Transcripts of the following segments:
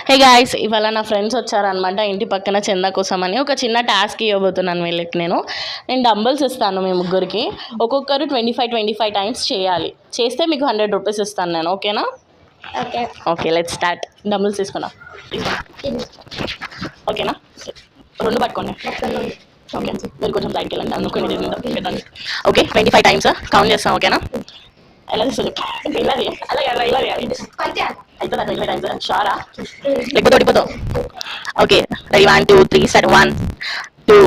Hey guys, ఇవాళ నా friends వచ్చారనమాట ఇంటి పక్కన చందా కోసం అని. ఒక చిన్న టాస్క్ ఇవ్వబోతున్నాను వీళ్ళకి. నేను డంబుల్స్ ఇస్తాను మీ ముగ్గురికి. ఒక్కొక్కరు 25 టైమ్స్ చేయాలి. చేస్తే మీకు 100 రూపీస్ ఇస్తాను నేను. ఓకేనా? Okay, let's start. డంబుల్స్ తీసుకున్నా. ఓకేనా? రెండు పట్టుకోండి. ఓకే, మీరు కొంచెం బయటకి వెళ్ళండి. అనుకుని ఓకే, 25 టైమ్స్ కౌంట్ చేస్తాం. ఓకేనా? ఎలా తీసుకో ఇలా అలాగే అవుతుందా 25 టైమ్స్? షారా? లేకపోతే ఓడిపోతావు. Okay, ready? 1 2 3 start. 1 2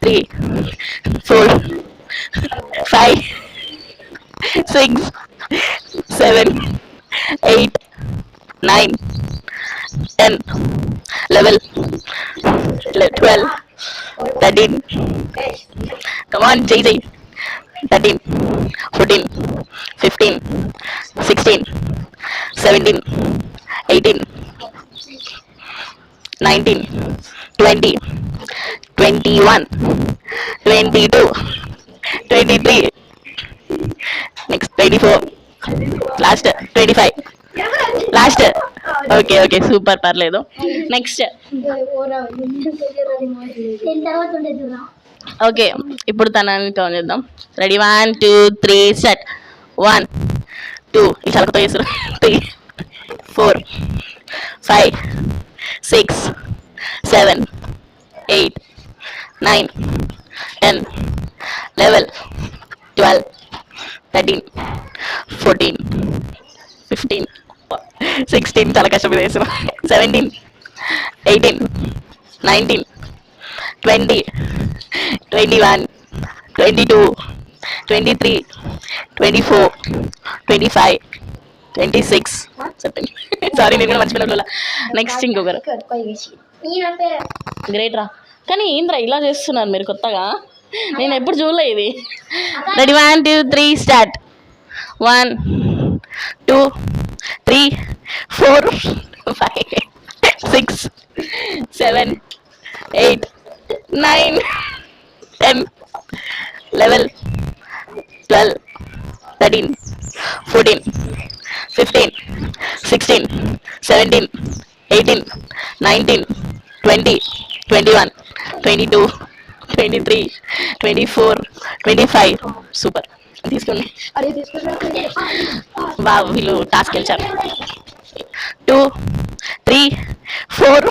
3 4 5 6 7 8 9 10 11 12 13. Come on, Jay. 13 14 15 16 17 18 19 20 21 22 23. Next 24. Last 25. Last. Okay okay, super, పర్లేదు. నెక్స్ట్. ఓకే, ఇప్పుడు తనని కౌంట్ చేద్దాం. రెడీ? 1 2 3 స్టార్ట్. 1 2 ఈ చలకతో చేస్తారు. 3 4 5 6 7 8 9 10 11 12 13 14 15 16 చాలా కష్టపడి చేస్తున్నాం. 17 18 19 20 21 22 23 24 25 26. చెప్పండి, సారీ నేను మర్చిపోయిన. నెక్స్ట్ ఇంకొకరు. గ్రేట్ రా, కానీ ఏంద్రా ఇలా చేస్తున్నారు మీరు కొత్తగా? నేను ఎప్పుడు చూడలే ఇది. రెడీ? 1 2 3 స్టార్ట్. 1 2 3 4 5 6 7 8 9 10 11 12 13 14 15 16 17 18 19 20 21 22 23 24 25. సూపర్, తీసుకోండి. బాబు వీళ్ళు టాస్క్ గెలిచారు. 2 3 4